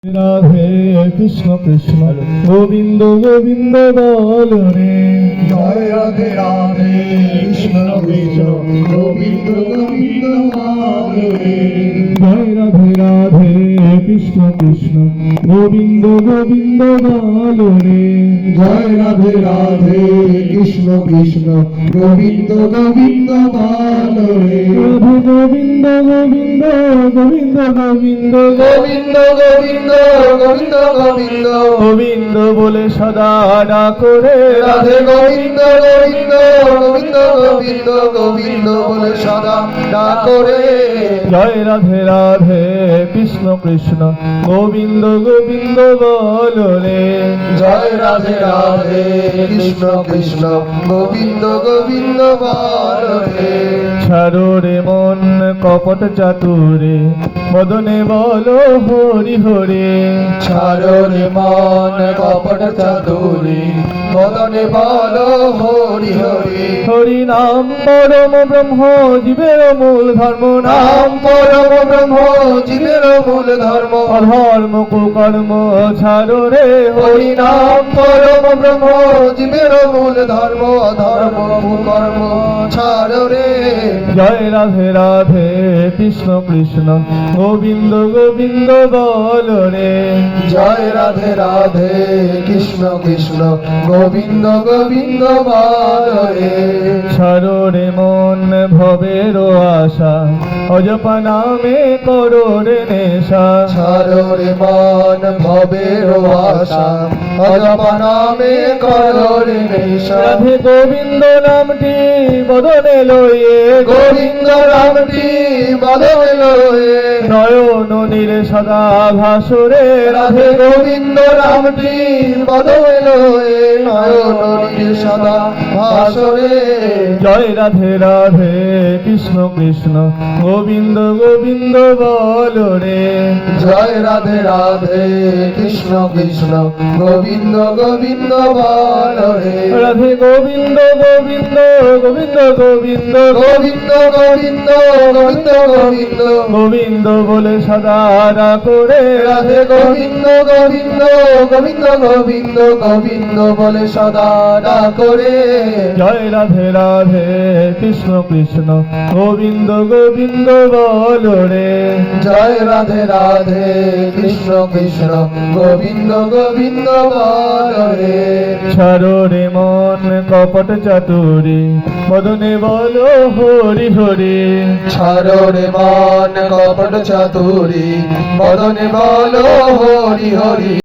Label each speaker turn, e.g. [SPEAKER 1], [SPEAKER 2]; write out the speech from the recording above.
[SPEAKER 1] রাধে কৃষ্ণ কৃষ্ণ গোবিন্দ গোবিন্দ বল রে।
[SPEAKER 2] জয় রাধে রাধে কৃষ্ণ কৃষ্ণ গোবিন্দ গোবিন্দ বল রে।
[SPEAKER 1] জয় রাধে রাধে কৃষ্ণ কৃষ্ণ গোবিন্দ গোবিন্দ বল রে।
[SPEAKER 2] জয় রাধে রাধে কৃষ্ণ কৃষ্ণ গোবিন্দ গোবিন্দ বল রে।
[SPEAKER 1] রাধে গোবিন্দ গোবিন্দ গোবিন্দ গোবিন্দ
[SPEAKER 2] গোবিন্দ গোবিন্দ গোবিন্দ গোবিন্দ
[SPEAKER 1] গোবিন্দ বলে সদা ডাকো রে।
[SPEAKER 2] রাধে গোবিন্দ গোবিন্দ গোবিন্দ গোবিন্দ গোবিন্দ বলে সদা ডাকো রে।
[SPEAKER 1] জয় রাধে রাধে কৃষ্ণ কৃষ্ণ গোবিন্দ গোবিন্দ বল রে।
[SPEAKER 2] জয় রাধে রাধে কৃষ্ণ কৃষ্ণ গোবিন্দ গোবিন্দ বল রে।
[SPEAKER 1] ছাড়ো রে মন কপট চাতুরে মদনে বলো হরি হরে।
[SPEAKER 2] ছাড়ো রে মন কপট চাতুরি মদনে বলো হরি হরি।
[SPEAKER 1] হরি নাম পরম ব্রহ্ম জীবের মূল ধর্ম।
[SPEAKER 2] নাম পরম ব্রহ্ম জীবের মূল ধর্ম।
[SPEAKER 1] অধর্ম কুকর্ম ছাড়ো রে
[SPEAKER 2] হরি নাম পরম ব্রহ্ম জীবের মূল ধর্ম। অধর্ম কুকর্ম ছাড়ো রে।
[SPEAKER 1] জয় রাধে রাধে কৃষ্ণ কৃষ্ণ গোবিন্দ গোবিন্দ বল রে।
[SPEAKER 2] জয় রাধে রাধে কৃষ্ণ কৃষ্ণ গোবিন্দ গোবিন্দ বল রে।
[SPEAKER 1] ছাড়ো রে মন ভবের আশা অজপা নামে করো রে নেশা।
[SPEAKER 2] ছাড়ো রে মন ভবের আশা অজপা নামে করো রে নেশা।
[SPEAKER 1] রাধে গোবিন্দ নামটি বদনে লয়ে
[SPEAKER 2] গোবিন্দ নামটি বদলে লয়ে।
[SPEAKER 1] নয়ন নীরে সদা ভাসরে।
[SPEAKER 2] রাধে গোবিন্দ নামটি বদলে লয়ে। নয়ন নীরে সদা ভাসরে।
[SPEAKER 1] জয় রাধে রাধে কৃষ্ণ কৃষ্ণ গোবিন্দ গোবিন্দ বল রে।
[SPEAKER 2] জয় রাধে রাধে কৃষ্ণ কৃষ্ণ গোবিন্দ গোবিন্দ বল রে।
[SPEAKER 1] রাধে গোবিন্দ গোবিন্দ গোবিন্দ গোবিন্দ
[SPEAKER 2] গোবিন্দ গোবিন্দ গোবিন্দ গোবিন্দ
[SPEAKER 1] গোবিন্দ বলে সদা ডাকো রে।
[SPEAKER 2] রাধে গোবিন্দ গোবিন্দ গোবিন্দ গোবিন্দ গোবিন্দ বলে সদা ডাকো রে।
[SPEAKER 1] জয় রাধে রাধে কৃষ্ণ কৃষ্ণ গোবিন্দ গোবিন্দ বল রে।
[SPEAKER 2] জয় রাধে রাধে কৃষ্ণ কৃষ্ণ গোবিন্দ গোবিন্দ বল রে।
[SPEAKER 1] ছাড়ো রে মন কপট চাতুরি মদনে বলো হরি হরি।
[SPEAKER 2] ছাড়ো রে মন কপট চাতুরি মদনে বলো হরি হরি।